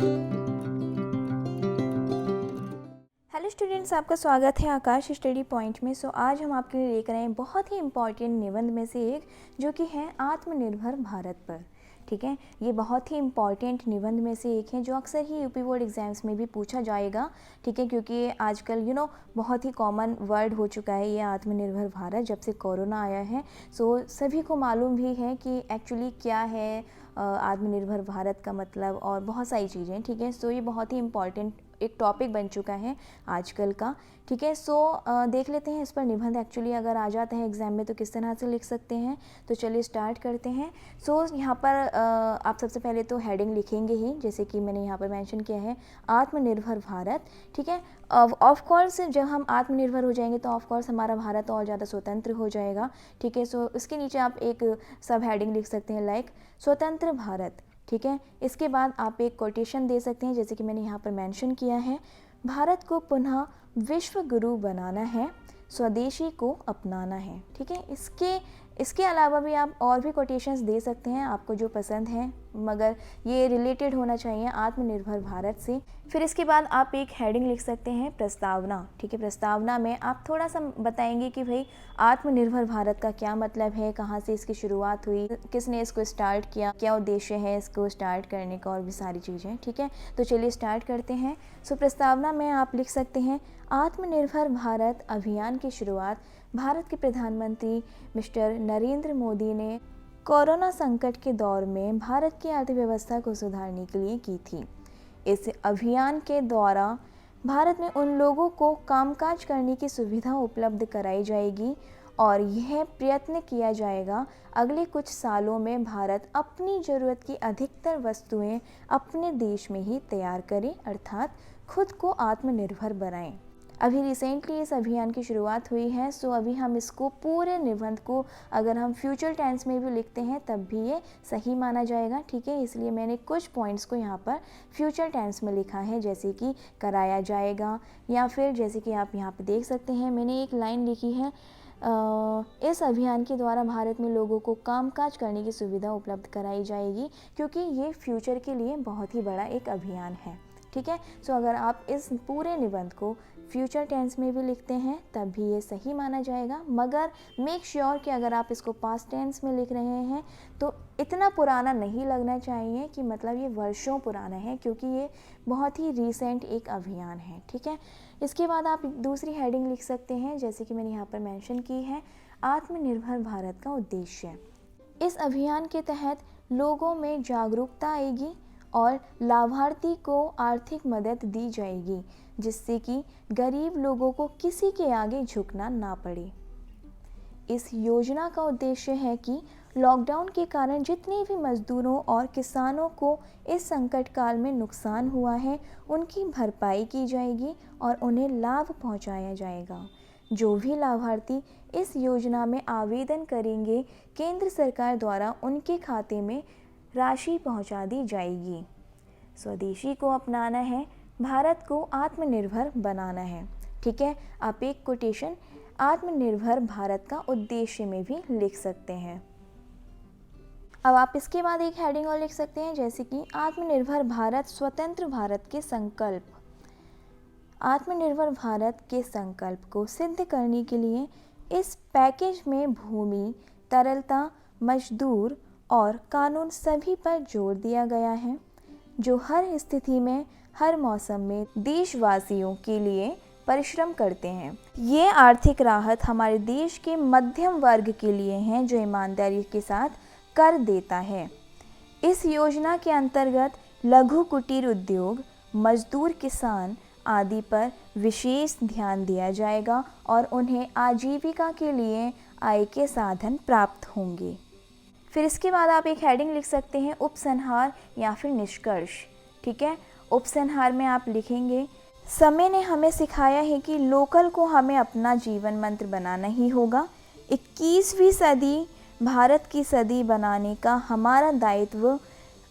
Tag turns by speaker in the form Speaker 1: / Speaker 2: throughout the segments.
Speaker 1: Hello students, आपका स्वागत है आकाश स्टडी पॉइंट में। आज हम आपके लिए लेकर आए हैं बहुत ही इम्पॉर्टेंट निबंध में से एक, जो कि है आत्मनिर्भर भारत पर। ठीक है, ये बहुत ही इम्पॉर्टेंट निबंध में से एक है जो अक्सर ही यूपी बोर्ड एग्जाम्स में भी पूछा जाएगा। ठीक है, क्योंकि ये आजकल बहुत ही कॉमन वर्ड हो चुका है ये आत्मनिर्भर भारत, जब से कोरोना आया है। सभी को मालूम भी है कि एक्चुअली क्या है आत्मनिर्भर भारत का मतलब, और बहुत सारी चीज़ें। ठीक है, ये बहुत ही इम्पॉर्टेंट एक टॉपिक बन चुका है आजकल का। ठीक है, देख लेते हैं इस पर निबंध एक्चुअली अगर आ जाता है एग्जाम में तो किस तरह से लिख सकते हैं। तो चलिए स्टार्ट करते हैं। यहाँ पर आप सबसे पहले तो हेडिंग लिखेंगे ही, जैसे कि मैंने यहाँ पर मेंशन किया है आत्मनिर्भर भारत। ठीक है, ऑफ कोर्स जब हम आत्मनिर्भर हो जाएंगे तो ऑफ कोर्स हमारा भारत और ज़्यादा स्वतंत्र हो जाएगा। ठीक है, इसके नीचे आप एक सब हेडिंग लिख सकते हैं लाइक स्वतंत्र भारत। ठीक है, इसके बाद आप एक कोटेशन दे सकते हैं, जैसे कि मैंने यहाँ पर मेंशन किया है, भारत को पुनः विश्व गुरु बनाना है, स्वदेशी को अपनाना है। ठीक है, इसके अलावा भी आप और भी कोटेशंस दे सकते हैं आपको जो पसंद हैं, मगर ये रिलेटेड होना चाहिए आत्मनिर्भर भारत से। फिर इसके बाद आप एक हेडिंग लिख सकते हैं प्रस्तावना। ठीक है, प्रस्तावना में आप थोड़ा सा बताएंगे कि भाई आत्मनिर्भर भारत का क्या मतलब है, कहाँ से इसकी शुरुआत हुई, किसने इसको स्टार्ट किया, क्या उद्देश्य है इसको स्टार्ट करने का, और भी सारी चीज़ें। ठीक है, तो चलिए स्टार्ट करते हैं। प्रस्तावना में आप लिख सकते हैं आत्मनिर्भर भारत अभियान की शुरुआत भारत के प्रधानमंत्री मिस्टर नरेंद्र मोदी ने कोरोना संकट के दौर में भारत की अर्थव्यवस्था को सुधारने के लिए की थी। इस अभियान के द्वारा भारत में उन लोगों को कामकाज करने की सुविधा उपलब्ध कराई जाएगी और यह प्रयत्न किया जाएगा अगले कुछ सालों में भारत अपनी ज़रूरत की अधिकतर वस्तुएं अपने देश में ही तैयार करे, अर्थात खुद को आत्मनिर्भर बनाएं। अभी रिसेंटली इस अभियान की शुरुआत हुई है। अभी हम इसको पूरे निबंध को अगर हम फ्यूचर टेंस में भी लिखते हैं तब भी ये सही माना जाएगा। ठीक है, इसलिए मैंने कुछ पॉइंट्स को यहाँ पर फ्यूचर टेंस में लिखा है, जैसे कि कराया जाएगा, या फिर जैसे कि आप यहाँ पे देख सकते हैं मैंने एक लाइन लिखी है, इस अभियान के द्वारा भारत में लोगों को कामकाज करने की सुविधा उपलब्ध कराई जाएगी, क्योंकि ये फ्यूचर के लिए बहुत ही बड़ा एक अभियान है। ठीक है, अगर आप इस पूरे निबंध को फ्यूचर टेंस में भी लिखते हैं तब भी ये सही माना जाएगा, मगर मेक श्योर कि अगर आप इसको पास्ट टेंस में लिख रहे हैं तो इतना पुराना नहीं लगना चाहिए कि मतलब ये वर्षों पुराना है, क्योंकि ये बहुत ही रीसेंट एक अभियान है। ठीक है, इसके बाद आप दूसरी हेडिंग लिख सकते हैं, जैसे कि मैंने यहाँ पर मेंशन की है आत्मनिर्भर भारत का उद्देश्य। इस अभियान के तहत लोगों में जागरूकता आएगी और लाभार्थी को आर्थिक मदद दी जाएगी, जिससे कि गरीब लोगों को किसी के आगे झुकना ना पड़े। इस योजना का उद्देश्य है कि लॉकडाउन के कारण जितने भी मजदूरों और किसानों को इस संकट काल में नुकसान हुआ है उनकी भरपाई की जाएगी और उन्हें लाभ पहुंचाया जाएगा। जो भी लाभार्थी इस योजना में आवेदन करेंगे, केंद्र सरकार द्वारा उनके खाते में राशि पहुंचा दी जाएगी। स्वदेशी को अपनाना है, भारत को आत्मनिर्भर बनाना है। ठीक है, आप एक कोटेशन आत्मनिर्भर भारत का उद्देश्य में भी लिख सकते हैं। अब आप इसके बाद एक हेडिंग और लिख सकते हैं, जैसे कि आत्मनिर्भर भारत स्वतंत्र भारत के संकल्प। आत्मनिर्भर भारत के संकल्प को सिद्ध करने के लिए इस पैकेज में भूमि, तरलता, मजदूर और कानून सभी पर जोर दिया गया है, जो हर स्थिति में हर मौसम में देशवासियों के लिए परिश्रम करते हैं। ये आर्थिक राहत हमारे देश के मध्यम वर्ग के लिए हैं, जो ईमानदारी के साथ कर देता है। इस योजना के अंतर्गत लघु कुटीर उद्योग, मजदूर, किसान आदि पर विशेष ध्यान दिया जाएगा और उन्हें आजीविका के लिए आय के साधन प्राप्त होंगे। फिर इसके बाद आप एक हेडिंग लिख सकते हैं उपसंहार या फिर निष्कर्ष। ठीक है, उपसंहार में आप लिखेंगे, समय ने हमें सिखाया है कि लोकल को हमें अपना जीवन मंत्र बनाना ही होगा। 21वीं सदी भारत की सदी बनाने का हमारा दायित्व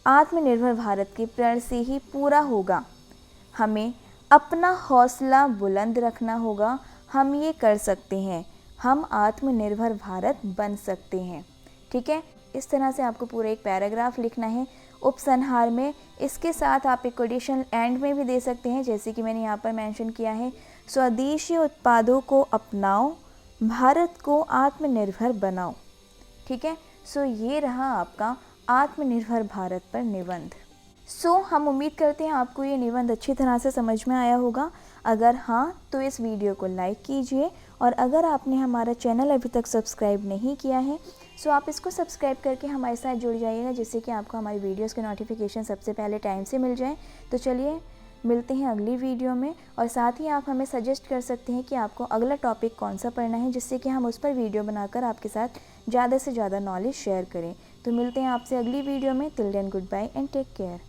Speaker 1: आत्मनिर्भर भारत के प्रण से ही पूरा होगा। हमें अपना हौसला बुलंद रखना होगा। हम ये कर सकते हैं, हम आत्मनिर्भर भारत बन सकते हैं। ठीक है, इस तरह से आपको पूरा एक पैराग्राफ लिखना है। उपसंहार में। इसके साथ आप एक कोटेशन एंड में भी दे सकते हैं, जैसे कि मैंने यहाँ पर मेंशन किया है, स्वदेशी उत्पादों को अपनाओ, भारत को आत्मनिर्भर बनाओ। ठीक है, सो ये रहा आपका आत्मनिर्भर भारत पर निबंध। हम उम्मीद करते हैं आपको ये निबंध अच्छी तरह से समझ में आया होगा। अगर हाँ तो इस वीडियो को लाइक कीजिए, और अगर आपने हमारा चैनल अभी तक सब्सक्राइब नहीं किया है सो आप इसको सब्सक्राइब करके हमारे साथ जुड़ जाइएगा, जिससे कि आपको हमारी वीडियोस के नोटिफिकेशन सबसे पहले टाइम से मिल जाए। तो चलिए मिलते हैं अगली वीडियो में, और साथ ही आप हमें सजेस्ट कर सकते हैं कि आपको अगला टॉपिक कौन सा पढ़ना है, जिससे कि हम उस पर वीडियो बनाकर आपके साथ ज़्यादा से ज़्यादा नॉलेज शेयर करें। तो मिलते हैं आपसे अगली वीडियो में। Till then good bye and take care.